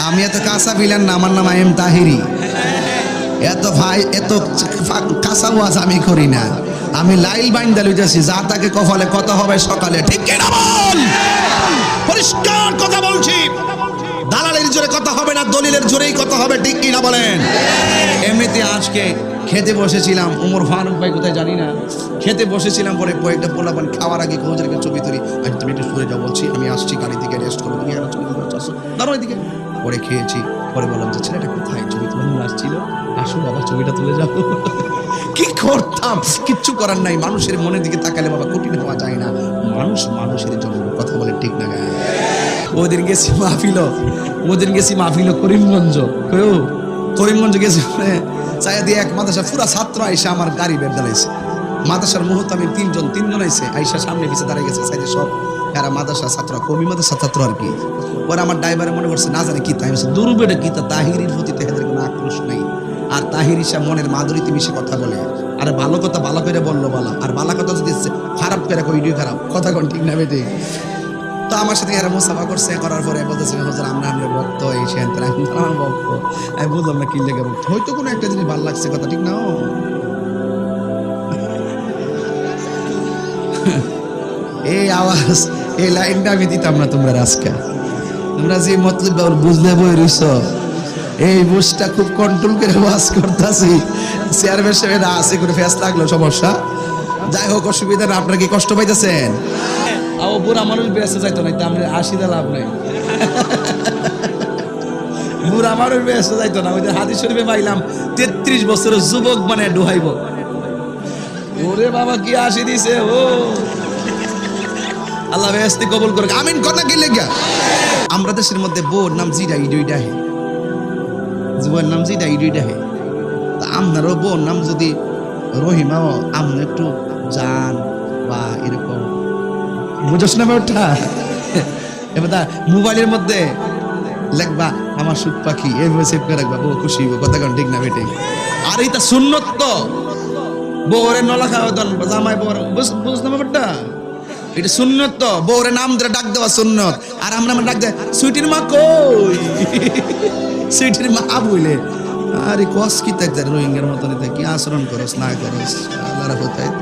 আমি এত কাঁচা ভিলেন না, আমার নাম এম তাহিরি। এত ভাই এত কাঁচা ওয়াজ আমি করি না, আমি লাইল বাইন্দা লইতেছি, যা তাকে কপালে কথা হবে সকালে, ঠিক কি না বল? পরিষ্কার কথা বলছি, দালালের জোরে কথা হবে না, দলিলের জোরেই কথা হবে, ঠিক কি না বলেন? এমনিতে আজকে খেতে বসেছিলাম, উমর ফারুক ভাই কোথায় জানি না, খেতে বসেছিলাম, পরে কয়েকটা পোলাপান খাওয়ার আগে কোথাও ছবি তুলি, আমি তুমি একটু সরে যাও, বলছি আমি আসছি, গাড়ি থেকে রেস্ট করবো, তুমি একটা ছবি তুলে আসো, দাঁড়ো এদিকে। পরে খেয়েছি, পরে বললাম যে ছেলেটা কোথায়, ছবি তুলে আসছিল, আসো বাবা ছবিটা তুলে যাও। কি করতাম, কিচ্ছু করার নাই, মানুষের মনের দিকে তাকালে বাবা কঠিন হওয়া যায় না, মানুষ মানুষের জন্য কথা বলে, ঠিক না? ওদিন গেছি মাহফিল করিমগঞ্জ গেছি, চাইয়া দিয়ে এক মাদ্রাসা পুরা ছাত্র আইসা আমার গাড়ি বের দাঁড়াইছে, মাদ্রাসার মুহূর্তে আমি তিনজন আইসে আইসা সামনে পিছিয়ে দাঁড়াই গেছে, সাইডে সব এরা মাদ্রাসা ছাত্র, কমি মাদ্রাসা ছাত্র আর কি। পরে আমার ড্রাইভারে মনে করছে না জানে কি, তাই দুর্বেটা কি, তাহিরির প্রতি তাদের কোনো আক্রোশ নাই, আর তাহির ইসা মনের মাধুরীতে মিশে কথা বলে, আর ভালো কথা ভালো করে বললো বলা, আর ভালো কথা যদি খারাপ করে কইডিও খারাপ কথা, কোন ঠিক না বেটি? তো আমার সাথে এরা মুসাফা করছে, করার পরে বলতেছে হুজুর আমরা ভক্ত, এই সেন আমার ভক্ত। আমি বুঝলাম না কি লেগে ভক্ত, হয়তো কোনো একটা জিনিস ভালো লাগছে, কথা ঠিক না? এই আওয়াজ, এই লাইনটা আমি দিতাম না তোমরা আজকে, তোমরা যে মতলব বুঝলে বই রইছ, এই বুঝটা খুব কন্ট্রোল করে ওয়াজ করতেছি, চেয়ারম্যান সাহেব আছে করে ফেস লাগলো সমস্যা, যাই হোক অসুবিধা না। আপনারা কি কষ্ট পাইতেছেন? বুড়া মানুষ বেঁচে যাইতো না, আমরা 80 লাভ নাই, বুড়া মানুষ বেঁচে যাইতো না, ওই যে হাদিস শরীফে পাইলাম 33 বছরের যুবক মানে ডুহাইব, ওরে বাবা কি 80 দিছে, ও আল্লাহ বেহেশতে কবুল করুক, আমিন কর না কি লেগা। আমরা দেশের মধ্যে বউর নাম জিডা ইডুইডা হে, যুবকের নাম জিডা ইডুইডা হে, তা আপনারও বউর নাম যদি রহিমাও, আপনি একটু জান বা এরকম বুঝছ না ওটা, এবার মোবাইলের মধ্যে লেখবা আমার সুখ পাখি, এইভাবে সেভ করে রাখবা, বউ খুশি হইব, কথা কোন ঠিক না বেটে? আর এইটা সুন্নত তো, বউরে নলা খাওয়া জামাই বউর, বুঝ না ব্যাপারটা, এটা সুন্নত তো, বউরে নাম ধরে ডাক দেওয়া সুন্নত। আর আমরা ডাক দেয় সুইটির মা, কই সুইটির মা বইলে, আরে কস কি তাক রোহিঙ্গার মতন কি আচরণ করস না করস, আল্লাহর কোথায়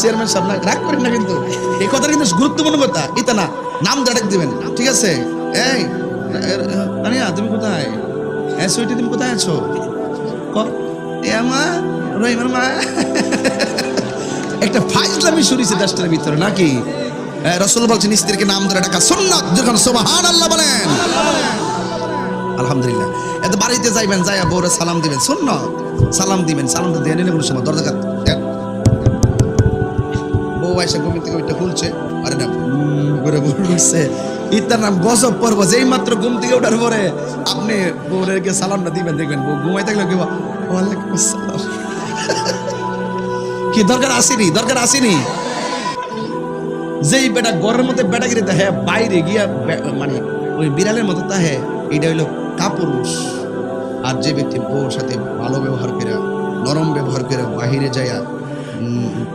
চেয়ারম্যান সাহেব না রাগ করেন না, কিন্তু এই কথা কিন্তু গুরুত্বপূর্ণ কথা, এটা না নাম ডাক দিবেন, ঠিক আছে? এই রানিয়া তুমি কোথায়, সুইটি তুমি কোথায় আছো, আমার রহিমার মা। একটা ফাইজলামি শুরুছে দেশটার ভিতরে নাকি? রাসূল বলছেন স্ত্রীকে নাম ধরে ডাকা সুন্নাত, যখন সুবহানাল্লাহ বলেন, আলহামদুলিল্লাহ। এত বাড়িতে যাইবেন, যাইয়া বউরে সালাম দিবেন, সুন্নাত সালাম দিবেন, সালামটা দিয়ে নিলে কোনো সময় দরজা বউ এসে ঘুম থেকে ওইটা খুলছে, আরে না করে বলছে, ইতার নাম গজব পর্ব, যেই মাত্র ঘুম থেকে ওঠার পরে আপনি বউরেকে সালামটা দিবেন, দেখবেন বউ ঘুমাই থাকলে কি ওয়ালাইকুম আসসালাম, কি দরকার আসেনি, দরকার আসেনি। যেই বেটা ঘরের মধ্যে বেটাগিরি তাহে, বাইরে গিয়া মানে ওই বিড়ালের মতো তাহে, এটা হইলো কাপুরুষ। আর যে ব্যক্তি বউর সাথে ভালো ব্যবহার করে, নরম ব্যবহার করে, বাহিরে যাইয়া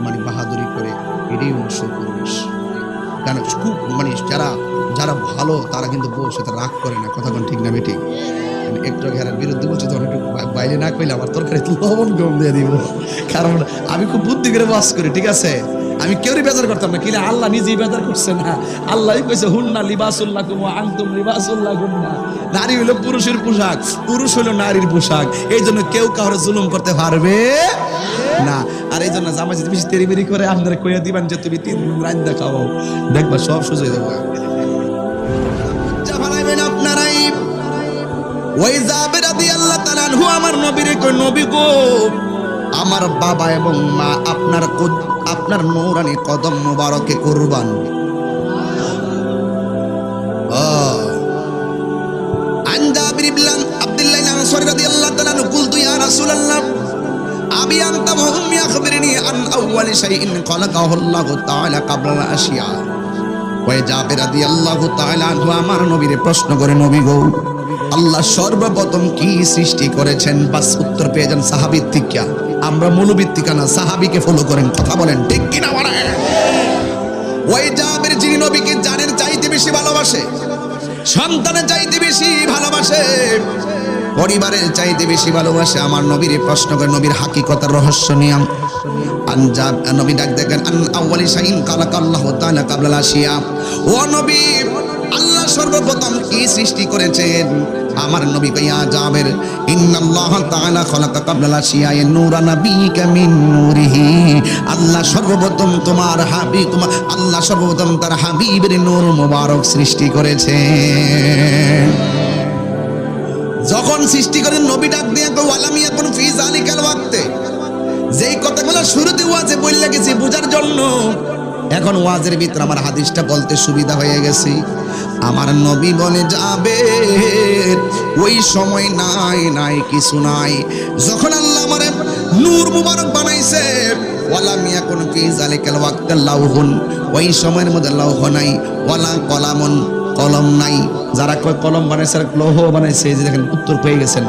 মানে বাহাদুরি করে, এটাই হলো সুপুরুষ। কারণ খুব মানে যারা ভালো তারা কিন্তু বউর সাথে রাগ করে না, কথা কোন ঠিক না বেটি? একটু ঘেরার বিরুদ্ধে বলছি, তখন একটু বাইরে না কইলে আমার তরকারি লবণ কম দিয়ে দিব, কারণ আমি খুব বুদ্ধি করে বাস করি, ঠিক আছে? আমি কেউই বেজার করতাম না, কিনা আল্লাহ নিজেই বেজার করছে না, আল্লাহই কইছে হুন্না লিবাসুল্লাকুম ওয়া আনতুম লিবাসুল্লাকুন্না, নারী হলো পুরুষের পোশাক, পুরুষ হলো নারীর পোশাক, এই জন্য কেউ কাউরে জুলুম করতে পারবে না। আর এই জন্য জামাই যদি বেশি তেরিবেরি করে আপনারা কইয়া দিবেন যে তুমি 3 দিন রান্না খাওয়াও, দেখবা সব সোজা হয়ে যাবে। যা বানাইবেন আপনারাই। ওই জাবের রাদিয়াল্লাহু তাআলা আনহু আমার নবীরে কই, নবী গো আমার বাবা এবং মা আপনার নূরানি কদম মোবারকে কুরবান। আন জাবির ইবনে আব্দুল্লাহ আনসারী রাদিয়াল্লাহু তাআলা আনহু কুলতু ইয়া রাসূলুল্লাহ আবি আনতা মুহম্মি আখবিরনি আন আউওয়ালি শাইইন খালাকাহু আল্লাহু তাআলা ক্বাবলা আশিয়া। ওই জাবির রাদিয়াল্লাহু তাআলা আনহু আমার নবীরে প্রশ্ন করে, নবী গো আল্লাহ সর্বপ্রথম কি সৃষ্টি করেছেন? বাস উত্তর পেয়ে যান সাহাবীর থেকে। আমরা মৌলভিত্তিকা না, সাহাবীকে ফলো করেন, কথা বলেন ঠিক কিনা বলেন? ওই জাবের যিনি নবীকে জানের চাইতে বেশি ভালোবাসে, সন্তানের চাইতে বেশি ভালোবাসে, পরিবারের চাইতে বেশি ভালোবাসে। আমার নবীর প্রশ্ন করে নবীর হাকিকতার রহস্য নিয়ে আনজাব নবী ডাক দেখেন আন আউয়ালি শাইইন খালাকাল্লাহু তাআলা ক্বাবলাল আশিয়া। ও নবী, আল্লাহ সর্বপ্রথম কি সৃষ্টি করেছেন? আমার নবী কইয়া জাবের ইন্নাল্লাহ তাআলা খালাকা ক্বাবলাল আশিয়া নূরা নাবিয়িকা মিন নূরিহি। আল্লাহ সর্বপ্রথম তোমার হাবিব, তোমার আল্লাহ সর্বপ্রথম তার হাবিবের নূর মোবারক সৃষ্টি করেছেন। যখন সৃষ্টি করেন নবী ডাক দিয়ে কই ওয়ালাম ইয়াকুন ফি যালিকাল ওয়াক্তে, যেই কথাগুলো শুরুতে ওয়াজে বললে গেছি বোঝার জন্য, এখন ওয়াজের ভিতর আমার হাদিসটা বলতে সুবিধা হয়ে গেছে। আমার নবী বলে যাবে ওই সময় নাই কিছু নাই, যখন আল্লাহ আমারে নূর মুবারক বানাইছে। ওয়ালাম ইয়াকুন ফি যালিকাল ওয়াক্তে লাউহুন, ওই সময়ের মধ্যে লৌহ নাই, ওয়ালা কলামুন, কলম নাই। যারা কয় কলম বানাইছে লৌহ বানাইছে, যে দেখেন উত্তর পেয়ে গেছেন।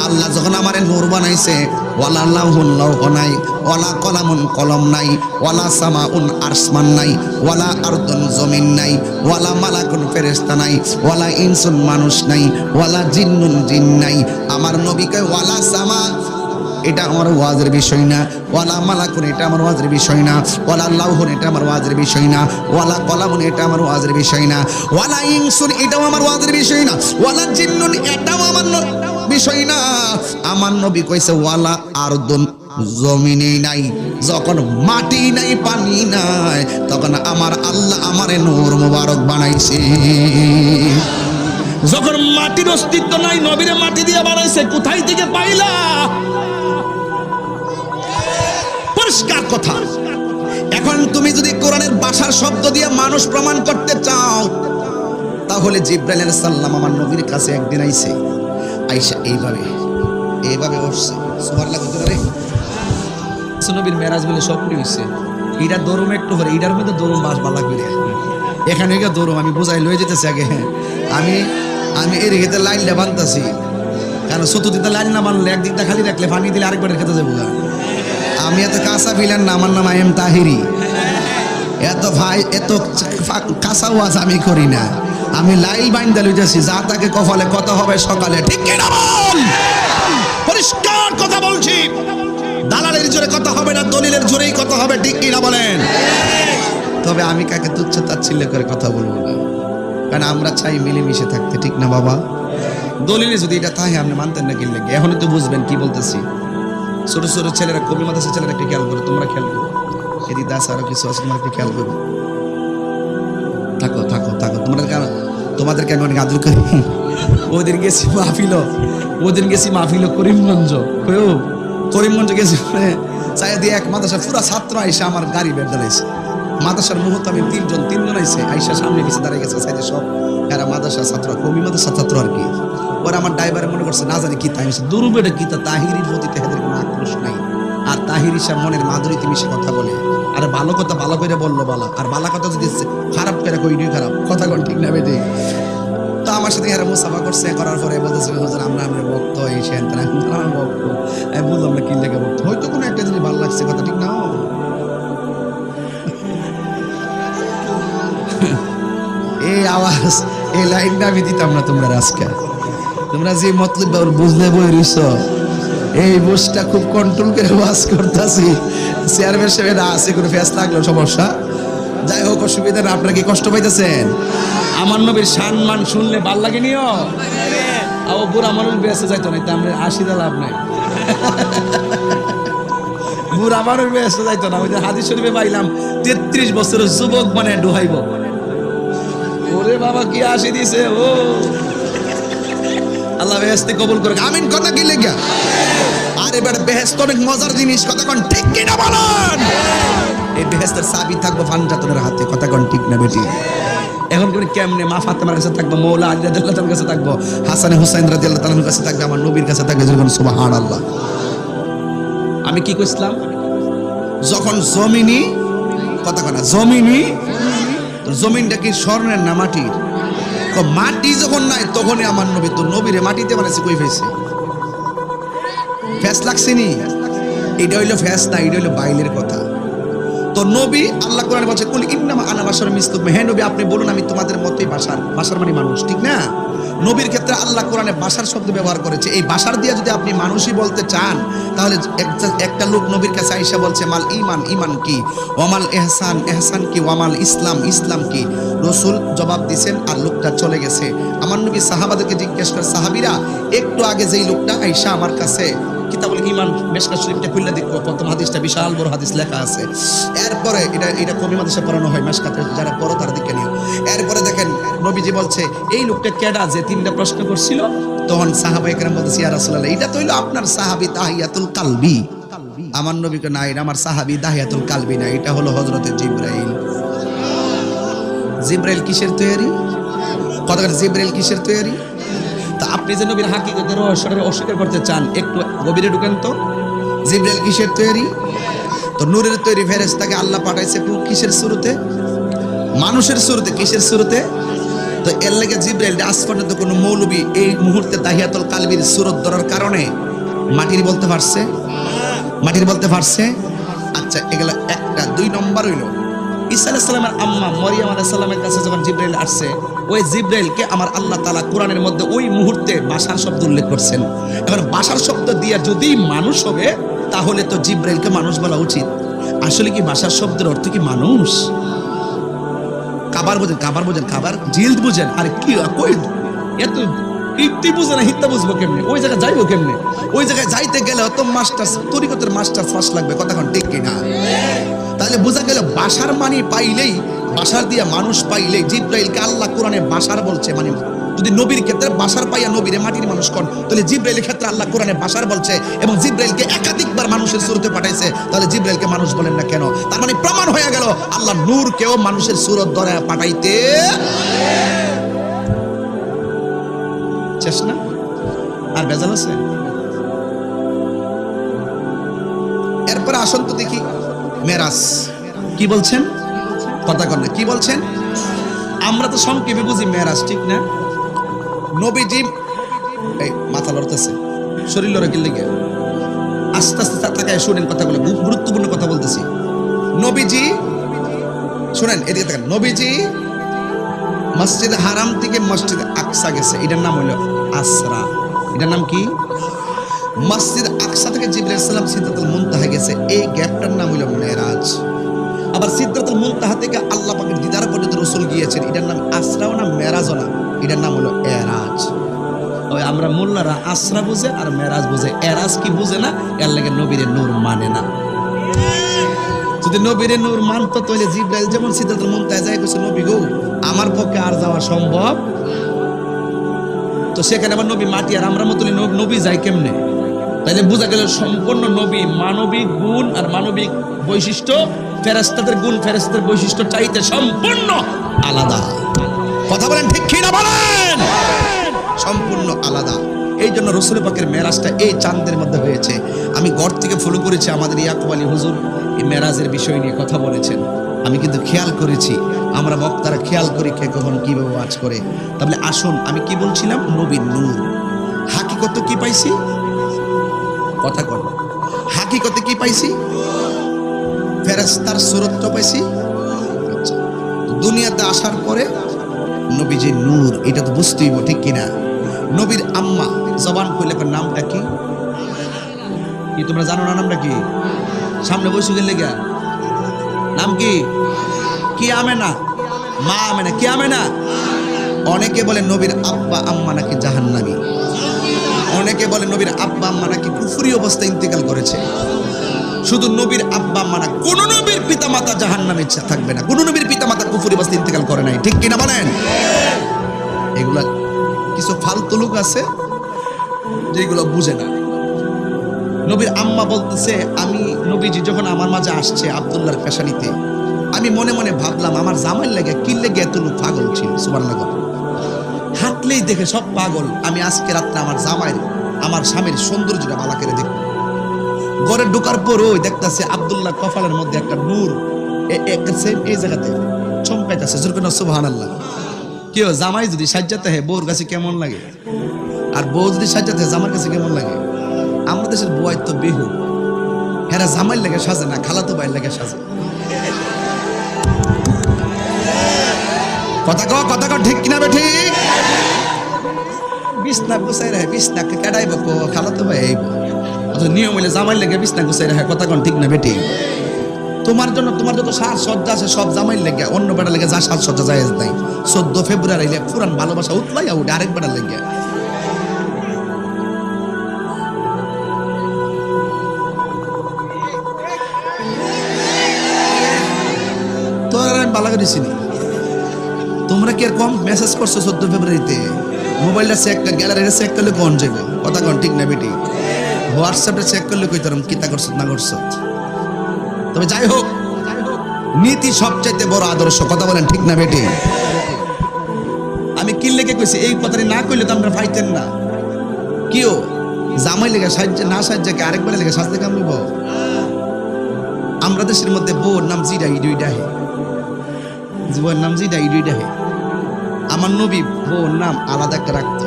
আল্লাহ যখন আমারে নূর বানাইছে, ওয়ালা লাউহুন, লৌহ নাই, ওয়ালা কলামুন, কলম নাই, ওয়ালা সামাউন, আসমান নাই, ওয়ালা আরদুন, জমিন নাই, ওয়ালা মালাকুন, ফেরেশতা নাই, ওয়ালা ইনসুন, মানুষ নাই, ওয়ালা জিন্নুন, জিন নাই। আমার নবী কয় ওয়ালা সামা, এটা আমার ওয়াজের বিষয় না, ওয়ালা মালাকুন, এটা আমার ওয়াজের বিষয় না, ওয়ালা লাউহুন, এটা আমার ওয়াজের বিষয় না, ওয়ালা কলামুন, এটা আমার ওয়াজের বিষয় না, ওয়ালা ইনসুন, এটাও আমার ওয়াজের বিষয় না, ওয়ালা জিন্নুন, এটাও আমার বিষয় না। আমার নবী কইছে ওয়ালা আরদুন, জমিনে নাই। যখন মাটি নাই, পানি নাই, তখন আমার আল্লাহ আমারে নূর মুবারক বানাইছে। যখন মাটির অস্তিত্ব নাই, নবীরে মাটি দিয়ে বানাইছে, কোথায় থেকে পাইলা? পরিষ্কার কথা। এখন তুমি যদি কোরআনের ভাষার শব্দ দিয়ে মানুষ প্রমাণ করতে চাও, তাহলে জিবরাইল আলাইহিস সালাম আমার নবীর কাছে একদিন আইছে, আয়েশা এইভাবে উঠছে। সুবহানাল্লাহ রে নবীর মেরাজ বলে স্বপ্ন হইছে। এটা দরুম একটু করে, এটার মধ্যে দরুম বাস ভালো লাগবে। এখানে গিয়ে দরুম আমি বুঝাই লয়ে যেতেছি আগে। আমি এর খেতে লাইনটা বানতাছি, কারণ চতুর্দিকে লাইন না বানলে একদিকটা খালি রাখলে পানি দিলে আরেকবারের খেতে যাবো। আমি এত কাঁচা ফিলেন না, আমার নাম আইএম তাহিরি। এত কাঁচা ওয়াজ আমি করি না, আমি লাইল বাইন্দা লইতেছি, যা তাকে কপালে কথা হবে সকালে। ঠিক কিনা বল? পরিষ্কার কথা বলছি, দালালের জোরে কথা হবে না, দলিলের জোরেই কথা হবে। ঠিক কিনা বলেন? তবে আমি কাকে তুচ্ছ তাচ্ছিল্য করে কথা বলবো না, কারণ আমরা চাই মিলেমিশে থাকতে। ঠিক না বাবা? দলিলে যদি এটা থাকে আপনি মানতেন না কিনলে, এখনই তো বুঝবেন কি বলতেছি। ছোট ছোট ছেলেরা, কবি মাদ্রাসার ছেলেরা একটু খেয়াল করো, তোমরা খেয়াল করো, এদিক দাস আরো কিছু আছে, তোমরা একটু খেয়াল করো। থাকো থাকো থাকো, তোমাদেরকে আমি অনেক আদর করি। ওদিন গেছি মাহফিল করিমগঞ্জ গেছি, চাই দিয়ে এক মাদ্রাসার পুরা ছাত্র আইসা আমার গাড়ি বের দাঁড়াইছে। মাদ্রাসার মুহূর্তে আমি তিনজন আইসে, আইসা সামনে পিছিয়ে দাঁড়িয়ে গেছে। সাইডে সব এরা মাদ্রাসার ছাত্র, কবি মাদ্রাসার ছাত্র আর কি। ওরা আমার ড্রাইভারে মনে করছে না জানি কি তাই দুরুবেটা কি, তা তাহিরির প্রতি তাদের কোনো আক্রোশ নাই। আর তাহির সাহেব মনের মাধুরীতে মিশে কথা বলে। আর ভালো কথা ভালো করে বললো বালা, আর বালা কথা যদি খারাপ করে কইনি খারাপ কথা কোন ঠিক না বেটে। তো আমার সাথে এরা মুসাফা করছে, করার পরে বলতেছে হুজুর আমরা ভক্ত, এই সেন্টার আমার ভক্ত। আমি বললাম না কি লেগে ভক্ত, হয়তো কোনো একটা জিনিস ভালো লাগছে, কথা ঠিক না? এই আওয়াজ, এই লাইনটা আমি দিতাম না তোমরা আজকে। তোমরা যে মতলব বুঝলে বই রইছ, এই বুঝটা খুব কন্ট্রোল করে ওয়াজ করতেছি। চেয়ারম্যান সাহেব আছে, কোনো ফেস লাগলো সমস্যা, যাই হোক অসুবিধা না। আপনারা কি কষ্ট পাইতেছেন? আমার নবীর সম্মান শুনলে ভাল লাগে নিও। ও বুড়া মানুষ বেঁচে যাইতো না, আমরা 80 লাভ নাই। বুড়া মানুষ বেঁচে যাইতো না। ওই যে হাদিস শরীফে পাইলাম 33 বছরের যুবক মানে ডুহাইব। ওরে বাবা কি 80 দিছে। ও আল্লাহ বেহেশতে কবুল করুক, আমিন। কথা কি লেগা? আরে বেটা বেহেশত অনেক মজার জিনিস, কথা কোন ঠিক কি না বলেন? এই বেহেশতের চাবি থাকবে ফানজাতনের হাতে, কথা কোন ঠিক না বেটি? এখন করে কেমনে মা ফাতেমার কাছে থাকবো, মৌলা আলী রাদিয়াল্লাহু তাআলার কাছে থাকবো, হাসান হুসাইন রাদিয়াল্লাহু তাআলার কাছে থাকবে, আমার নবীর কাছে থাকবে। যখন সুবহানাল্লাহ। আমি কি কইছিলাম? যখন জমিনি, কথা কোন জমিনি, জমিনটা কি স্বর্ণের না মাটির? মাটি যখন নাই তখনই আমার নবী, তো নবীরে মাটিতে বানাইছে, কই ফেসে ফেস লাগছে নি? এটা হইলো ফেস না, এটা হইলো বাইলের কথা। তো নবী আল্লাহ কোরআনে বলছে কুল ইন্নামা আনা বাশারুম মিসলুকুম, হে নবী আপনি বলুন আমি তোমাদের মতোই বাশার। বাশার মানে মানুষ, ঠিক না? নবীর ক্ষেত্রে আল্লাহ কোরআনে বাশার শব্দ ব্যবহার করেছে। এই বাশার দিয়ে যদি আপনি মানুষই বলতে চান, তাহলে একটা লোক নবীর কাছে আয়েশা বলছে মাল ঈমান, ঈমান কি? ওয়ামাল ইহসান, ইহসান কি? ওয়ামাল ইসলাম, ইসলাম কি? রাসূল জবাব দিয়েছেন আর লোকটা চলে গেছে। আমার নবী সাহাবাদেরকে জিজ্ঞেস করে, সাহাবীরা একটু আগে যেই লোকটা আয়েশা আমার কাছে কিতাবুল ঈমান মিশকাত শরীফটা খুলে দেখো, প্রথম হাদিসটা বিশাল বড় হাদিস লেখা আছে। এরপরে এটা কবি মাদ্রাসা পড়ানো হয়, মিশকাতে যারা পড়ো তারা দিকে নিও। এরপরে দেখেন নবীজি বলছে এই লোকটা কেডা যে তিনটা প্রশ্ন করছিল? তখন সাহাবায়ে কেরাম বলতেছে ইয়া রাসূলুল্লাহ এটা তো হইলো আপনার সাহাবী তাহিয়াতুল কালবি। আমার নবীকে না, এটা আমার সাহাবী তাহিয়াতুল কালবি না, এটা হলো হযরতে জিবরাইল। জিবরাইল কিসের তৈরি? কথা বলেন, জিবরাইল কিসের তৈরি? তা আপনি যে নবীর হাকিকতের রহস্যটা অস্বীকার করতে চান, একটু গভীরে ঢুকেন তো। জিবরাইল কিসের তৈরি? তো নূরের তৈরি ফেরেশতাকে আল্লাহ পাঠাইছে কিসের শুরুতে? মানুষের শুরুতে। কিসের শুরুতে? তো এর লেগে জিবরাইল আজ পর্যন্ত কোনো মৌলবী এই মুহূর্তে তাহিয়াতুল কালবির সূরত ধরার কারণে মাটির বলতে পারছে? মাটির বলতে পারছে? আচ্ছা, এগুলা একটা। 2 নম্বর হইল ঈসা আলাইহিস সালামের আম্মা মরিয়ম আলাইহিস সালামের কাছে যখন জিবরাইল আসছে, ওই জিবরাইলকে আমার আল্লাহ তাআলা কোরআনের মধ্যে ওই মুহূর্তে বাশার শব্দ উল্লেখ করছেন। এবার বাশার শব্দ দিয়ে যদি মানুষ হবে, তাহলে তো জিবরাইলকে মানুষ বলা উচিত। আসলে কি বাশার শব্দের অর্থ কি মানুষ? কাবার বোঝেন, কাবার বোঝেন, কাবার জিলদ বুঝেন। আর কি কই এত ইতি বুঝে না, হিত্তা বুঝবো কেমনে? ওই জায়গায় যাইবো কেমনে? ওই জায়গায় যাইতে গেলে অত মাস্টার্স, তরিকতের মাস্টার্স ফার্স্ট লাগবে। কথা কোন ঠিক কিনা? তাহলে বোঝা গেল বাশার মানি পাইলেই, বাশার দিয়া মানুষ পাইলেই জিবরাইলকে আল্লাহ কোরআনে বাশার বলছে। মানে যদি নবীর ক্ষেত্রে বাশার পাইয়া নবীরে মাটির মানুষ কোন, তাহলে জিবরাইলের ক্ষেত্রে আল্লাহ কোরআনে বাশার বলছে এবং জিবরাইলকে একাধিকবার মানুষের সুরতে পাঠাইছে, তাহলে জিবরাইলকে মানুষ বলেন না কেন? তার মানে প্রমাণ হয়ে গেল আল্লাহ নূরকেও মানুষের সুরত ধরে পাঠাইতে চেষ্টা। আর বেজাল আছে? এরপরে আসুন তো দেখি মেরাজ কি বলছেন। কথা কর না, কি বলছেন? আমরা তো সংক্ষেপে বুঝি মেরাজ, ঠিক না? নবীজি এই মাথা লড়তেছে, শরীর লড়ে গেলে গিয়ে আস্তে আস্তে তাকায় শুনেন কথাগুলো, খুব গুরুত্বপূর্ণ কথা বলতেছি। নবীজি শুনেন, এদিকে দেখেন। নবীজি মসজিদ হারাম থেকে মসজিদ আকসা গেছে, এটার নাম হলো আসরা। এটার নাম কি? মসজিদ আকসা থেকে জিবরাইল সালাম সিদরাতুল মুনতাহা গেছে, এই গ্যাপটার নাম হলো মেরাজ। আবার সিদরাতুল মুনতাহা থেকে আল্লাহ পাকের দিদার পর্যন্ত রাসূল গিয়েছেন, এটার নাম আসরাও না মেরাজও না, এটার নাম হলো এরাজ। ওই আমরা মোল্লারা আসরা বুঝে আর মেরাজ বুঝে, এরাজ কি বুঝে না। এর লাগে নবীরে নূর মানে না। যদি নবীরে নূর মানতো তাহলে জিবরাইল যেমন সিদরাতুল মুনতাহা যায় কইছে নবী গো আমার পক্ষে আর যাওয়া সম্ভব, তো সেখানে আবার নবী মাটি আর আমরা মতলে নবী যায় কেমনে? তাইলে বোঝা গেল সম্পূর্ণ নবী মানবিক গুণ আর মানবিক বৈশিষ্ট্য ফেরেশতাদের গুণ ফেরেশতাদের বৈশিষ্ট্য চাইতে সম্পূর্ণ আলাদা। কথা বলেন ঠিক কি না বলেন? সম্পূর্ণ আলাদা। এই জন্য রাসূল পাকের মেরাজটা এই চাঁদের মধ্যে হয়েছে। আমি ঘর থেকে ফলো করেছি, আমাদের ইয়াকুব আলী হুজুর এই মেরাজের বিষয় নিয়ে কথা বলেছেন। আমি কিন্তু খেয়াল করেছি, আমরা বক্তারা খেয়াল করি কে কখন কিভাবে ওয়াজ করে। তাহলে আসুন, আমি কি বলছিলাম? নবীর নূর। হাকিকত কি পাইছি? কথা কর, হাকিকতে কি পাইছি? ফেরেশতার সুরত পাইছি। দুনিয়াতে আসার পরে নবীজির নূর, এটা তো বুঝতেই হবে, ঠিক কিনা? নবীর আম্মা জবান খুলে নামটা কি? কি তোমরা জানো না নামটা কি? সামনে বসে গেলে গা নাম কি? কি আমেনা? মা আমেনা। কি আমেনা? অনেকে বলে নবীর আব্বা আম্মা নাকি জাহান্নামী, অনেকে বলে নবীর আব্বা আম্মা নাকি কুফরি অবস্থায় ইন্তেকাল করেছে। শুধু নবীর আব্বা আম্মা না, কোন নবীর পিতামাতা জাহান্নামে থাকবে না, কোন নবীর পিতামাতা কুফরি অবস্থায় ইন্তেকাল করে নাই, ঠিক কিনা বলেন? এগুলা কিছু ফালতু লোক আছে যেগুলো বুঝে না। নবীর আম্মা বলতেছে, আমি নবীজি যখন আমার মাঝে আসছে আব্দুল্লাহর পেশানিতে, আমি মনে মনে ভাবলাম আমার জামাই লাগে কি লেগে এত লোক পাগল ছিল। সুবহানাল্লাহ। হাঁটলেই দেখে সব পাগল। আমি আজকে রাত্রে আমার জামাইয়ের, আমার স্বামীর সৌন্দর্যটা ভালো করে দেখব। ঘরে ঢোকার পর ওই দেখতেছে আব্দুল্লাহ কপালের মধ্যে একটা নূর এই জায়গাতে চমকাইতেছে। সুবহানাল্লাহ। কেউ জামাই যদি সাজ্জাতে হয় বউর কাছে কেমন লাগে, আর বউ যদি সাজ্জাতে হয় জামার কাছে কেমন লাগে? আমাদের দেশের বউ তো বেহু, হেরা জামাইয়ের লেগে সাজে না, খালাতো ভাইয়ের লেগে সাজে। কথা কও ঠিক কিনা বে ঠিক? বিছনা গুছাই রাখে, বিছনা কেডাইব কো খালাতো ভাই আইব, অথচ নিয়ম হইলে জামাইয়ের লেগে বিছনা গুছাই রাখে। কথা কন ঠিক না বেটি? তোমার জন্য তোমার যত সাজ সজ্জা আছে সব জামাইয়ের লেগে, অন্য বেটার লেগে যা সাজ সজ্জা জায়েজ নাই। 14 ফেব্রুয়ারি আইলে পুরান ভালোবাসা উতলাইয়া উঠে আরেক বেটার লেগে। তোর আমি বালা করেছি নি, তোমরা কি এরকম মেসেজ করছো 14 ফেব্রুয়ারিতে? মোবাইলটা চেক গ্যালারিটা চেক করলে কোন যাবে? কথা কন ঠিক না বেটি? হোয়াটসঅ্যাপটা চেক করলে কইতাম কিতা করছ না করছ। তবে যাই হোক, নীতি সবচাইতে বড় আদর্শ। কথা বলেন ঠিক না বেটি? আমি কি লেগে কইছি এই কথাটি না কইলে তো আমরা ফাইতেন না। কিও জামাই লেগে সাহায্য না সাহায্য কে আরেকবার লেগে সাজতে কামিব? আমরা দেশের মধ্যে বউর নাম জিডা ইডুইডা হে, জীবনের নাম জিডা ইডুইডা হে। আমার নবী বউর নাম আলাদা একটা রাখত।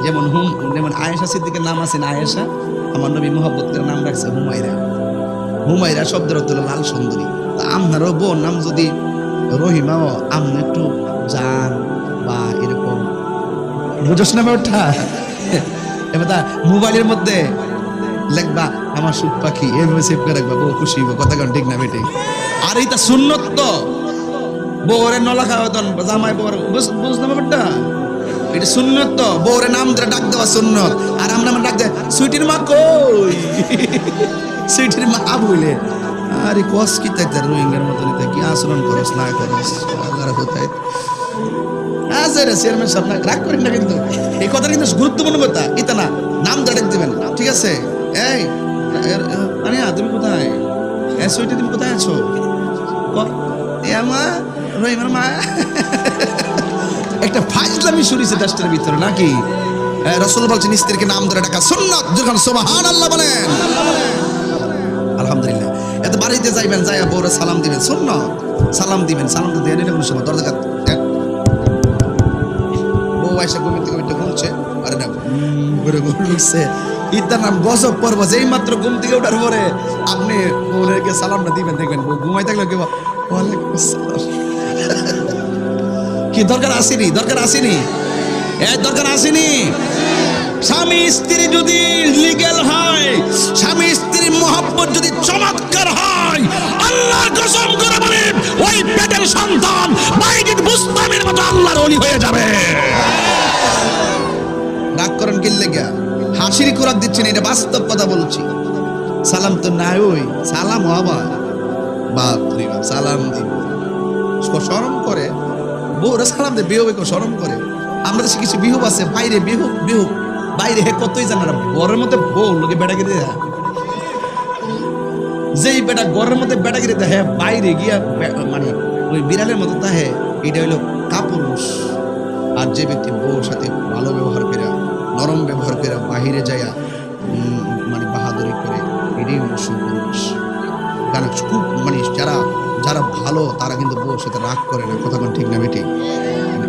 যেমন আয়েশা সিদ্দিকের নাম আছে আয়েশা, আমার নবী মোহাম্মদ করে নাম রাখছে হুমায়রা। হুমায়রা শব্দের অর্থ হলো লাল সুন্দরী। তা আপনারও বউর নাম যদি রহিমাও, আপনি একটু জান বা এরকম বুঝোস না ব্যাপারটা। এবার মোবাইলের মধ্যে লেখবা আমার সুখ পাখি, এভাবে সেভ করে রাখবা, বউ খুশি হইব। কথা কন ঠিক না বেটি? আর এইটা সুন্নত তো, বউরে নলা খাওয়া জামাই বউর বুঝলাম ব্যাপারটা, এটা সুন্নত তো। বউরে নাম ধরে ডাক দেওয়া সুন্নত। আর আমরা ডাক দেয় সুইটির মা কই, সুইটির মা বলে। আরে কস কি তাই তার রোহিঙ্গার মতো নিতে কি আচরণ করস না করস আল্লাহর কোথায়। চেয়ারম্যান সাহেব রাগ করেন না, কিন্তু এই কথা কিন্তু গুরুত্বপূর্ণ কথা। এটা না নাম ধরে দিবেন, ঠিক আছে? এই আনিয়া তুমি কোথায়? সুইটি তুমি কোথায় আছো? মা রহিমার মা। একটা ফাজলামি শুরুছে দেশটার ভিতরে নাকি? রাসূল বলছেন স্ত্রীকে নাম ধরে ডাকা সুন্নাত। যখন সুবহানাল্লাহ বলেন, আলহামদুলিল্লাহ। এত বাড়িতে যাইবেন, যাইয়া বউরে সালাম দিবেন, সুন্নাত। সালাম দিবেন, সালাম তো দেন এটা কোনো সময় দরজা বউ আইসা ঘুমিতে ঘুমছে, আরে না ঘুরে ঘুরছে। ইতার নাম গজব পর্ব। যেই মাত্র ঘুম থেকে ওঠার পরে আপনি বউকে সালামটা দিবেন, দেখবেন বউ ঘুমাই থাকলে কি ওয়ালাইকুম আসসালাম। কি দরকার আসেনি? দরকার আসেনি? দরকার আসেনি? স্বামী স্ত্রী যদি লিগ্যাল হয়, স্বামী স্ত্রীর মহব্বত যদি চমৎকার হয়, আল্লাহর কসম করে বলেন ওই পেটের সন্তান বাইজিদ বুস্তামির মতো আল্লাহর ওলি হয়ে যাবে। রাগ করেন কি লেগা? হাসির খোরাক দিচ্ছেন, এটা বাস্তব কথা বলছি। সালাম তো নাই, ওই সালাম আবার বাপরে বাপ সালাম দিব শরম করে। বউরা সালাম দে, বিহবে শরম করে। আমরা দেশে কিছু বিহুব আছে বাইরে, বিহু বাইরে হে কতই জানারা ঘরের মধ্যে বউ লোকে বেটাগিরি দেয়। যেই বেটা ঘরের মধ্যে বেটাগিরি দেয়, হ্যাঁ বাইরে গিয়া মানে ওই বিড়ালের মতো তাহে, এটা হইলো কাপুরুষ। আর যে ব্যক্তি বউর সাথে ভালো ব্যবহার করে, নরম ব্যবহার করে বাহিরে যায়া মানে বাহাদুরি করে, এটাই হলো সুপুরুষ। কারণ খুব মানে যারা ভালো তারা কিন্তু বউর সাথে রাগ করে না। কথা ঠিক না বেটি?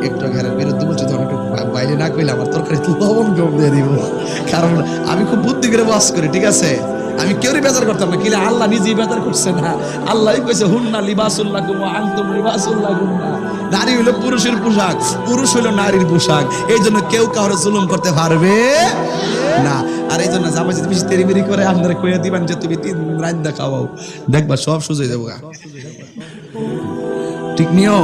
একটু ঘরের বিরুদ্ধে বলছি, তখন একটু বাইরে না কইলে আমার তরকারি লবণ কম দিয়ে দিব। কারণ আমি খুব বুদ্ধি করে বাস করি, ঠিক আছে? আমি কেউই বেজার করতাম না, কিন্তু আল্লাহ নিজেই বেজার করছে না। আল্লাহ কইছে হুন্না লিবাসুল্লাকুম ওয়া আনতুম লিবাসুল্লাকুম। নারী হলো পুরুষের পোশাক, পুরুষ হলো নারীর পোশাক। এই জন্য কেউ কাউরে জুলুম করতে পারবে না। আর এই জন্য জামাই যদি বেশি তেরিবেরি করে আপনারা কইয়া দিবেন যে তুমি 3 দিন রান্না খাওয়াও, দেখবা সব সুজে যাবো। ঠিক নিও?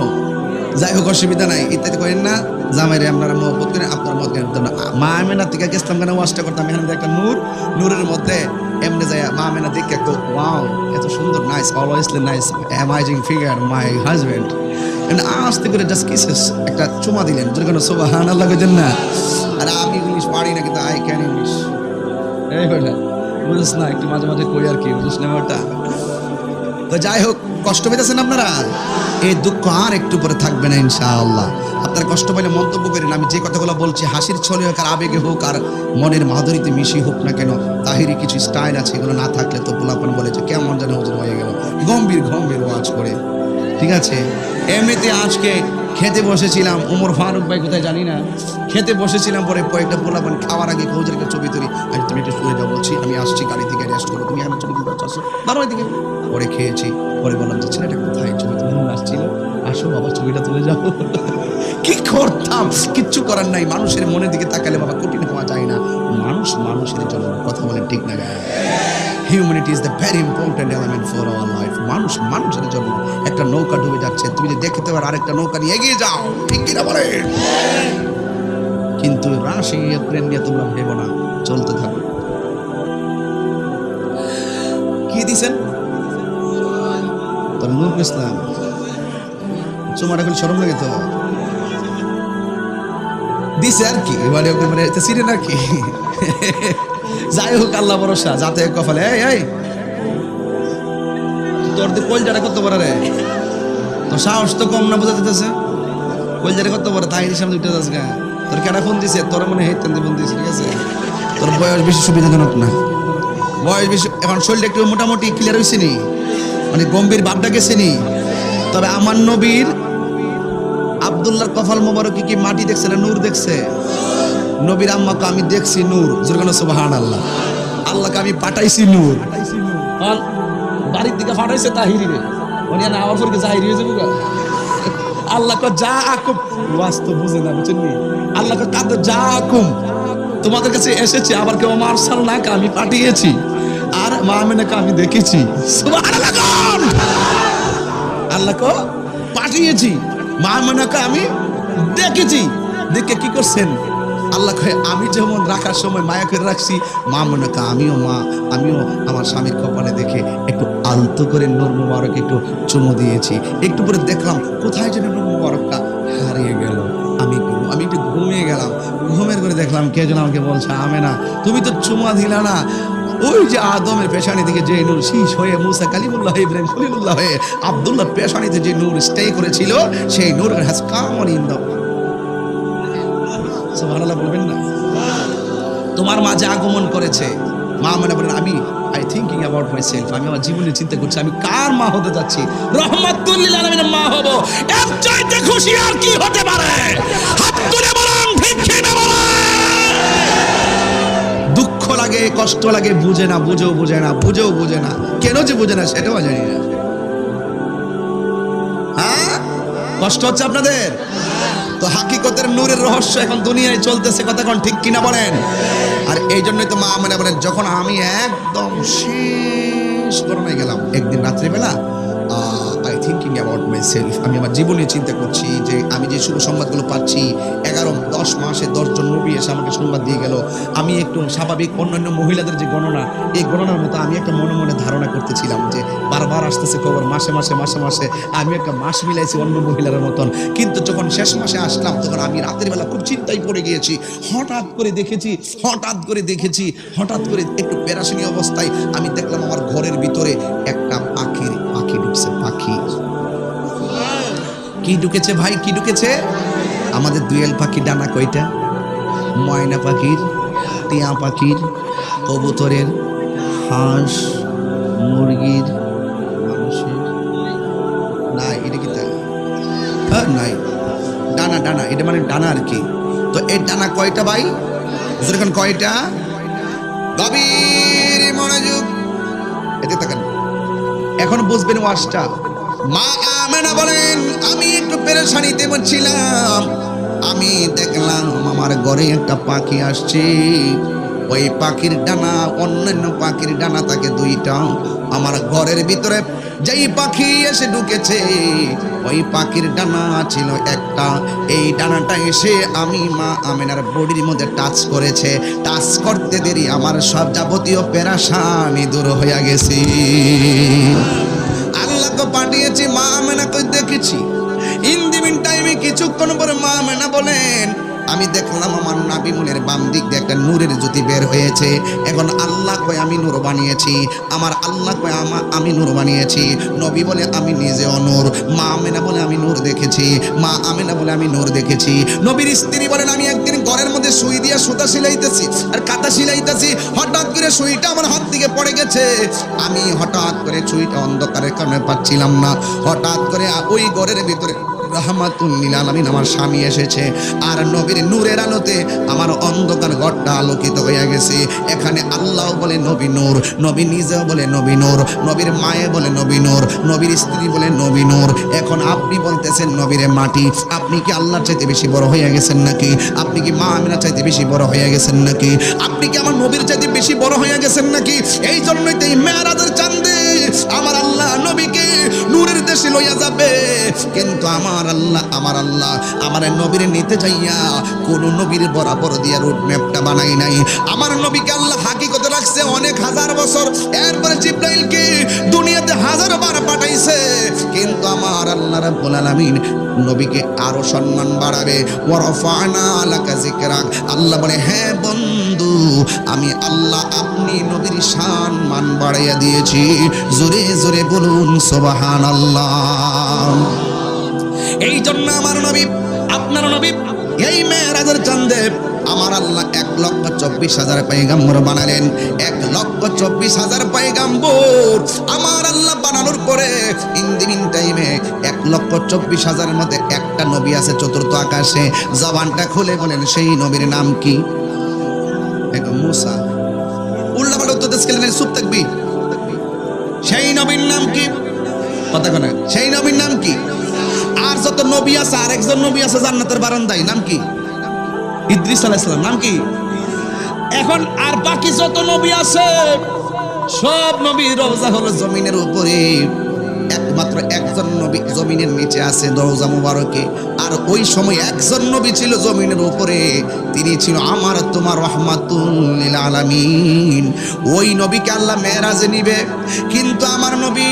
যাই হোক, অসুবিধা নাই। ইত্যাদি করেন না, জামাইরে আপনারা মহব্বত করেন, আপনার মত করেন না। মা আমেনা থেকে গেছিলাম কেন ওয়াজটা করতাম, এখানে একটা নূরের মধ্যে এমনি যায় মা আমেনা দেখে ওয়াও এত সুন্দর, nice, always nice, amazing figure my husband. আস্তে করে জাস্ট কিসেস একটা চুমা দিলেন, যেন সুবহানাল্লাহ কইতেন না। আর আমি ইংলিশ পারি না, কিন্তু আই ক্যান ইংলিশ। এই বলে বুঝছ না, একটু মাঝে মাঝে কই আর কি, বুঝছ না ওটা। তো যাই হোক, কষ্ট পেতেছেন আপনারা, এই দুঃখ আর একটু পরে থাকবে না ইনশাআল্লাহ। আপনারা কষ্ট পেলে মন্তব্য করেন। আমি যে কথাগুলো বলছি হাসির ছলে হোক আর আবেগে হোক আর মনের মাধুরীতে মিশি হোক না কেন, তাহিরি কিছু স্টাইল আছে, এগুলো না থাকলে তো পোলাপন বলে যে কেমন যেন হুজুর হয়ে গেল, গম্ভীর ওয়াজ করে, ঠিক আছে? এমনিতে আজকে খেতে বসেছিলাম, উমর ফারুক ভাই কোথায় জানি না, খেতে বসেছিলাম। পরে কয়েকটা পোলাপান খাওয়ার আগে কৌজের ছবি তুলি, আমি তুমি একটু শুয়ে যাও বলছি, আমি আসছি গাড়ি থেকে রেস্ট করো, তুমি এখন ছবি তুলতে আসো বারো দিকে। পরে খেয়েছি, পরে বললাম যে ছেলেটা কোথায়, ছবি তুলে আসছিল, আসো বাবা ছবিটা তুলে যাও। কি করতাম, কিচ্ছু করার নাই। মানুষের মনের দিকে তাকালে বাবা কঠিন হওয়া যায় না। মানুষ মানুষের জন্য কথা বলে ঠিক না গায়ে। Humanity is the very important element for our life. মানুষ মানুষের জন্য। একটা নৌকা ডুবে যাচ্ছে, তুমি যদি দেখতে পারো আরেকটা নৌকা নিয়ে এগিয়ে যাও, ঠিক কিনা বলে? কিন্তু রাশি প্রেম নিয়ে তোমরা ভেবো না, চলতে থাকো। কি দিছেন তোর নূর ইসলাম? তোমার এখন শরম লাগে তো দিছে আর কি, এবারে ওকে মানে সিরে নাকি। যাই হোক, আল্লাহ ভরসা, যাতে কপালে। এই তোর কলজাটা কত বড় রে, তোর সাহস তো কম না, বোঝা যেতেছে। কলজাটা কত বড়, তাই সামনে উঠে যাস গা। তোর কেনা ফোন দিছে, তোর মনে হেঁটেন ফোন দিয়েছে, ঠিক আছে? তোর বয়স বেশি সুবিধাজনক না, বয়স বেশি। এখন শরীরটা একটু মোটামুটি ক্লিয়ার হয়েছে নি, মানে গম্ভীর ভাবটা গেছে নি। তবে আমার নবীর আব্দুল্লাহর কপাল মোবারকে কি মাটি দেখছে না নূর দেখছে? নবীর আম্মাকে আমি দেখছি নূর, জোরগান সুবহানাল্লাহ। আল্লাহকে আমি পাঠাইছি নূর। বাড়ির দিকে পাঠাইছে তাহিরি রে, উনি না আমার পরকে জাহিরি হয়ে যাবো। আল্লাহ কো যা আকুম, ওয়াস্তব বুঝে না, বুঝছেন নি? আল্লাহ কো কাদ যা আকুম, তোমাদের কাছে এসেছে। আবার কেউ আমার সাল্লাহকে আমি পাঠিয়েছি, আর মা আমেনাকে আমি দেখেছি। সুবহানাল্লাহ। আল্লাহ কো পাঠিয়েছি, মা আমেনাকে আমি দেখেছি। দেখে কি করছেন? আল্লাহ কহে আমি যেমন রাখার সময় মায়া করে রাখছি, মা আমেনাকে আমিও আমার স্বামীর কপালে দেখে একটু আলতো করে নূর মুবারক একটু চুমু দিয়েছি। একটু পরে দেখলাম কোথায় যেন নূর মুবারকটা হারিয়ে গেল। আমি একটু ঘুমিয়ে গেলাম। ঘুমের করে দেখলাম কে যেন আমাকে বলছে, আমেনা তুমি তো চুমা দিলা না। ওই যে আদমের পেশানি দিকে যে নূর শীষ হয়ে, মুসা কালিমুল্লাহ, ইব্রাহিম খলিলুল্লাহ হয়ে, আব্দুল্লাহর পেশানিতে যে নূর স্টে করেছিল, সেই Noor has come on in the. সুবহানাল্লাহ বলবেন না? তোমার মাঝে আগমন করেছে। মা মানে বলেন, আমি I thinking about my self, আমি আমার জীবনে চিন্তা করছি আমি কার মা হতে যাচ্ছি। রহমাতুল লিল আলামিনের মা হব। এর চাইতে খুশি আর কি হতে পারে? হাত তুলে বলুন ঠিক কিনা বলেন। দুঃখ লাগে, কষ্ট লাগে, বুঝে না, বুঝেও বুঝে না, বুঝেও বুঝে না, কেন যে বুঝে না সেটাও জানি না। হ্যাঁ, কষ্ট হচ্ছে আপনাদের তো। হাকিকতের নূরের রহস্য এখন দুনিয়ায় চলতেছে, কথা কোন ঠিক কিনা বলেন? আর এই জন্যই তো মা আমেনা বলেন, যখন আমি একদম শেষ গরমে গেলাম একদিন রাত্রিবেলা, I thinking about my self, আমি আমার জীবনে চিন্তা করছি যে আমি যে শুভ সংবাদগুলো পাচ্ছি, 10 মাসে 10 জন নবী এসে আমাকে সংবাদ দিয়ে গেল। আমি একটু স্বাভাবিক অন্যান্য মহিলাদের যে গণনা, এই গণনার মতো আমি একটা মনে মনে ধারণা করতেছিলাম যে বারবার আসতেছে খবর, মাসে মাসে মাসে মাসে। আমি একটা মাস মিলাইছি অন্য মহিলার মতন। কিন্তু যখন শেষ মাসে আসলাম, তখন আমি রাতের বেলা খুব চিন্তায় পড়ে গিয়েছি। হঠাৎ করে একটু পেরাশানি অবস্থায় আমি দেখলাম আমার ঘরের ভিতরে একটা পাখি ঢুকছে। পাখি কি ঢুকেছে ভাই, কি ঢুকেছে? আমাদের দুয়েল পাখি ডানা কয়টা? ময়না পাখির, টিয়া পাখির, কবুতরের, হাঁস, মুরগির, মানুষের নাই। এটা কি তা? হ্যাঁ নাই, ডানা, এটা মানে ডানা আর কি। তো এই ডানা কয়টা ভাই? এখন কয়টা? গভীর মনোযোগ, এতে তাকান, এখন বুঝবেন ওয়াজটা। মা আমেনা বলেন, আমি একটু পেরেশানিতে ছিলাম। আমি দেখলাম আমার ঘরে একটা পাখি আসছে। ওই পাখির ডানা, অন্যান্য পাখির ডানা থাকে 2টা। আমার ঘরের ভিতরে যেই পাখি এসে ঢুকেছে, ওই পাখির ডানা ছিল একটা। এই ডানাটা এসে আমি মা আমেনার বডির মধ্যে টাচ করেছে। টাচ করতে দেরি আমার সব যাবতীয় পেরেশানি দূর হয়ে গেছে। আল্লাহকে পাঠিয়েছি, মা আমেনাকে দেখেছি। ইন দি মিন টাইমে কিছুক্ষণ পরে মা আমেনা বলেন, আমি দেখলাম আমার নাভি মুনের বাম দিক দিয়ে একটা নূরের জ্যোতি বের হয়েছে। এখন আল্লাহ কয় আমি নূর বানিয়েছি, আমার আল্লাহ কয় আমি নূর বানিয়েছি। নবী বলে আমি নিজেও নূর। মা আমেনা বলে আমি নূর দেখেছি। মা আমেনা বলে আমি নূর দেখেছি। নবীর স্ত্রী বলেন, আমি একদিন ঘরের মধ্যে সুই দিয়ে সুতা সিলাইতেছি আর কাঁথা সিলাইতেছি, হঠাৎ করে সুইটা আমার হাত থেকে পড়ে গেছে। আমি হঠাৎ করে সুইটা অন্ধকারের কারণে পাচ্ছিলাম না। হঠাৎ করে ওই ঘরের ভিতরে রাহমাতুল লিল আলামিন আমার স্বামী এসেছে, আর নবীর নূরের আলোতে আমার অন্ধকার ঘরটা আলোকিত হয়ে গেছে। এখানে আল্লাহ বলে নবী নূর, নবী নিজেও বলে নবী নূর, নবীর মায়ে বলে নবী নূর, নবীর স্ত্রী বলে নবী নূর। এখন আপনি বলতেছেন নবীরে মাটি। আপনি কি আল্লাহর চাইতে বেশি বড় হয়ে গেছেন নাকি? আপনি কি মা আমিনার চাইতে বেশি বড় হয়ে গেছেন নাকি? আপনি কি আমার নবীর চাইতে বেশি বড় হয়ে গেছেন নাকি? এই জন্যই তো এই মেরাজের চাঁদে আমার আল্লাহ নবীকে নূরের দেশে লইয়া যাবে। কিন্তু আমার আল্লাহ আমার নবীর নিতে যাইয়া কোন নবীর বরাবর দিয়া রুট ম্যাপটা বানাই নাই। আমার নবীকে আল্লাহ হাকিকতে রাখছে অনেক হাজার বছর, এরপরে জিবরাইলকে দুনিয়াতে হাজারবার পাঠাইছে। কিন্তু আমার আল্লাহ রাব্বুল আলামিন নবীকে আরো সম্মান বাড়াবে। ওয়ারফানা লাকা যিকরাক, আল্লাহ বলে হ্যাঁ বন্ধু, আমি আল্লাহ আপনি নবীর সম্মান বাড়াইয়া দিয়েছি। জোরে জোরে বলুন সুবহানাল্লাহ। এই জন্য আমার নবী, আপনার নবী এই মেরাজের চাঁদে আমার আল্লাহ 1,24,000 পয়গম্বর বানালেন। 1,24,000 পয়গম্বর আমার আল্লাহ বানানোর পরে ইন দি মিন টাইমে 1,24,000 মধ্যে একটা নবী আছে চতুর্থ আকাশে। জবানটা খুলে বলেন সেই নবীর নাম কি? মুসা। উল্টা পাল্টা উত্তর দিতে গেলেন, চুপ থাকবি। সেই নবীর নাম কি? কথা কোন? সেই নবীর নাম কি? আর যত নবী আছে, আর একজন নবী আছে জান্নাতের বারান্দায়, নাম কি? ইদ্রিস আলাইহিস সালাম। নাম কি? এখন আর বাকি যত নবী আছে সব নবীর রওজা হলো জমিনের উপরে, একমাত্র একজন নবী জমিনের নিচে আছে রওজা মুবারকে। আর ওই সময় একজন নবী ছিল জমিনের উপরে, তিনি ছিল আমার তোমার রাহমাতুল লিল আলামিন। ওই নবীকে আল্লাহ মেরাজে নিবে, কিন্তু আমার নবী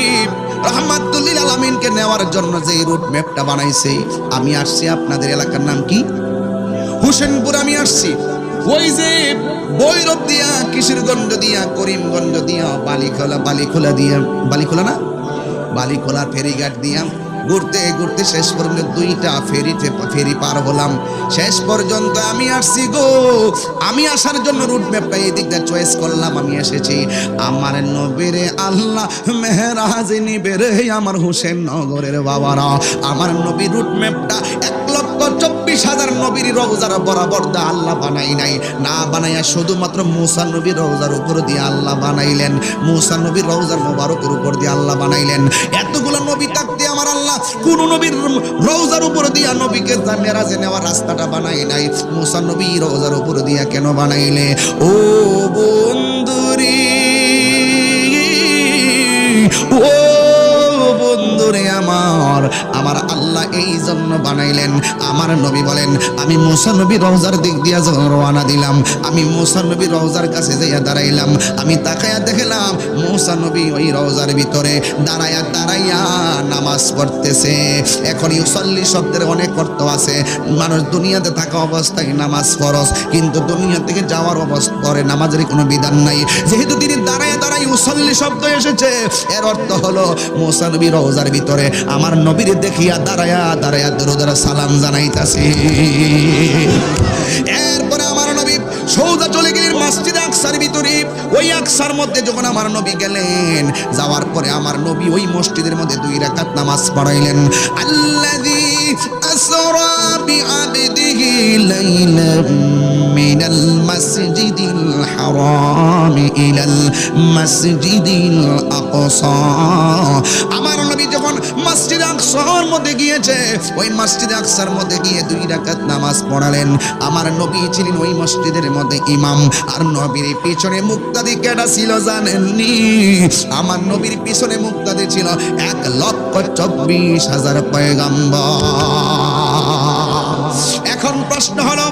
রাহমাতুল লিল আলামিনকে নেওয়ার জন্য যে রুট ম্যাপটা বানাইছে, আমি আসছি আপনাদের এলাকার নাম কি? হোসেনপুর। আমি আসছি ওই যে বৈরব দিয়া, কিশোরগঞ্জ দিয়া, করিমগঞ্জ দিয়া, বালিখোলা দিয়া, বালিখোলা না, বালিখোলা ফেরিঘাট দিয়া ঘুরতে ঘুরতে শেষ পর্যন্ত 2টা ফেরি পার হলাম। শেষ পর্যন্ত আমি আসছি গো। আমি আসার জন্য রুট ম্যাপটা এই দিকটা চয়েস করলাম, আমি এসেছি। আমার নবীরে আল্লাহ মেহরাজে নিবে রে আমার হোসেন নগরের বাবারা। আমার নবী রুট ম্যাপটা 1,24,000 নবীর রওজার বরাবর দা আল্লাহ বানাই নাই, না বানাইয়া শুধুমাত্র মুসা নবীর রওজার উপর দিয়ে আল্লাহ বানাইলেন। মুসা নবীর রওজার মোবারকের উপর দিয়ে আল্লাহ বানাইলেন। এতগুলো নবী থাকতে আমার আল্লাহ কোন নবীর রওজার উপর দিয়া নবীকে মেরাজে নেওয়ার রাস্তাটা বানাই নাই। মুসা নবীর রওজার উপর দিয়া কেন বানাইলে? ও বন্ধুরে, ও বন্ধুরে আমার আল্লাহ এই জন্য বানাইলেন। আমার নবী বলেন, আমি মুসা নবীর রওজার দিক দিয়া যখন রওনা দিলাম, আমি মুসা নবীর রওজার কাছে যাইয়া দাঁড়াইলাম। আমি তাকায়া দেখলাম মুসা নবী ওই রওজার ভিতরে দাঁড়াইয়া নামাজ পড়তেছে। এখন ইউসাল্লি শব্দের অনেক অর্থ আছে। মানুষ দুনিয়াতে থাকা অবস্থায় নামাজ ফরজ, কিন্তু দুনিয়া থেকে যাওয়ার অবস্থা পরে নামাজের কোনো বিধান নাই। যেহেতু তিনি দাঁড়ায় ইউসাল্লি শব্দ এসেছে, এর অর্থ হলো মুসা নবী রওজার ভিতরে আমার নবীর দেখিয়া দাঁড়ায়া দরুদের সালাম জানাইতাছে। এরপরে আমার নবী সৌদা চলে গেলেন মসজিদে আকসার ভিতরে। ওই আকসার মধ্যে যখন আমার নবী গেলেন, যাওয়ার পরে আমার নবী ওই মসজিদের মধ্যে 2 রাকাত নামাজ পড়াইলেন। আল্লাযী আসরা বিআবদিহি লাইলাম মিনাল মাসজিদিল হারাম ইলাল মাসজিদিল আকসা। আমার নবী যখন মসজিদ আকসার মধ্যে গিয়েছে, ওই মসজিদ আকসার মধ্যে গিয়ে 2 রাকাত নামাজ পড়ালেন। আমার নবী ছিলেন ওই মসজিদের মধ্যে ইমাম, আর নবীর পিছনে মুক্তাদি কেডা ছিল জানেননি? আমার নবীর পিছনে মুক্তাদি ছিল 1,24,000 পয়গম্বর। এখন প্রশ্ন হলো,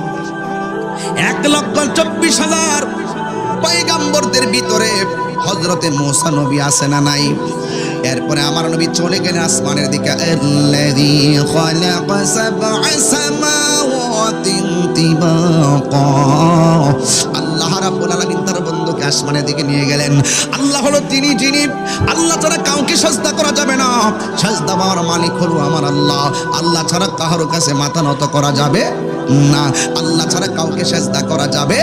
1,24,000 পয়গম্বরদের ভিতরে হযরতে মুসা নবী আছে না নাই? এরপরে আমার নবী চলে গেলেন আসমানের দিকে। আল্লাযী খালাকা সাবআ সামাওয়াতিন তিবাকা। আল্লাহ রাব্বুল আলামিন তার বন্ধুকে আসমানের দিকে নিয়ে গেলেন। আল্লাহ হলো তিনি যিনি আল্লাহ ছাড়া কাউকে সিজদা করা যাবে না। সিজদা পাওয়ার মালিক হলো আমার আল্লাহ। আল্লাহ ছাড়া কারোর কাছে মাথা নত করা যাবে না, আল্লাহ ছাড়া কাউকে সিজদা করা যাবে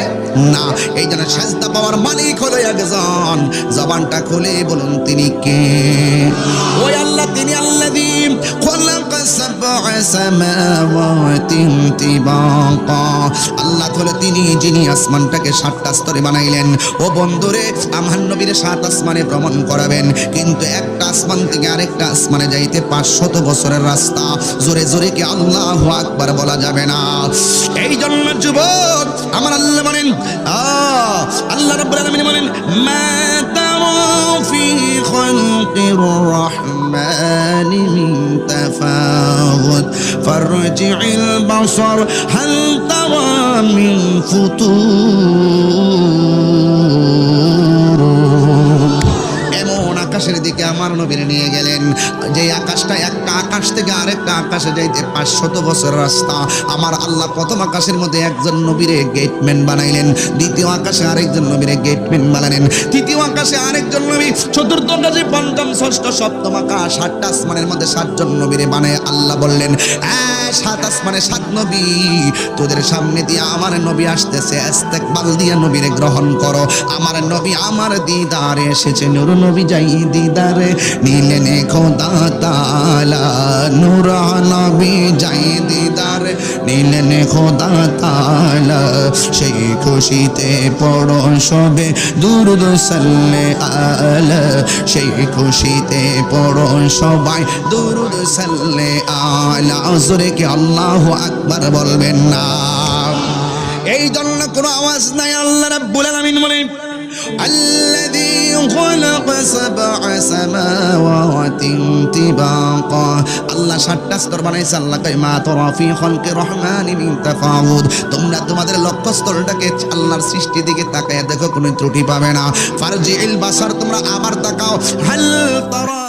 না। এই জন্য সিজদা পাওয়ার মালিক হলো একজন। জবানটা খুলে বলুন তিনি কে? ওই আল্লাহ, তিনি আল্লাযী খালাকা سبع سماوات طباقا আল্লাহ হলো তিনি যিনি আসমানটাকে 7টা স্তরে বানাইলেন। ও বন্ধুরে, আমার নবীর 7 আসমানে ভ্রমণ করাবেন, কিন্তু একটা আসমান থেকে আরেকটা আসমানে যাইতে 500 বছরের রাস্তা। জোরে জোরে কি আল্লাহু আকবার বলা যাবে না? এই জন্য যুবক আমার আল্লাহ বলেন, আল্লাহ রাব্বুল আলামিন বলেন, মা তারা ফি খালকির রহমানি মিন তাফাউত ফারজি'ল বাসার হাল তারা মিন ফুতুর। এমন আকাশের দিকে আমার নবীর নিয়ে গেলেন, যে আকাশটা একটা আকাশ থেকে আরেকটা আকাশে যাইতে 500 বছর রাস্তা। আমার আল্লাহ প্রথম আকাশের মধ্যে একজন নবীরে গেটম্যান বানাইলেন, দ্বিতীয় আকাশে আরেকজন নবীরে গেটম্যান বানালেন, তৃতীয় আকাশে আরেকজন নবী, চতুর্থ আকাশে পঞ্চম, ষষ্ঠ, সপ্তম আকাশ, 7টা আসমানের মধ্যে 7 জন নবীরে বানায় আল্লাহ বললেন, 7 আসমানে 7 নবী, তোদের সামনে দিয়ে আমার নবী আসতেছে, ইস্তেকবাল দিয়া নবীরে গ্রহণ করো। আমার নবী আমার দিদারে এসেছে, নূর নবী যাই দিদারে নিলেন খোদা তাআলা, নূর নবী যাই দিদারে নিলেন খোদা তাআলা। সেই খুশিতে পড়ো সবে দুরূদ সাল্লে আলা, সেই খুশিতে পড়ো সবাই দুরূদ সাল্লে আলা। জোরে কি আল্লাহু আকবার বলবেন না? এই জন্য কোনো আওয়াজ নাই। আল্লাহ রাব্বুল আলামিন বলেন, الذي خلق 7 سماوات طباقا আল্লাহ 7টা স্তর বানাইছে। আল্লাহ কয়, মা তারা ফি খালকি রহমানি মিন তাফাউত, তোমরা তোমাদের লক্ষ্য স্তরটাকে আল্লাহর সৃষ্টি দিকে তাকায় দেখো, কোনো ত্রুটি পাবে না। ফারজি'ল বাসার, তোমরা আবার তাকাও, হাল তারা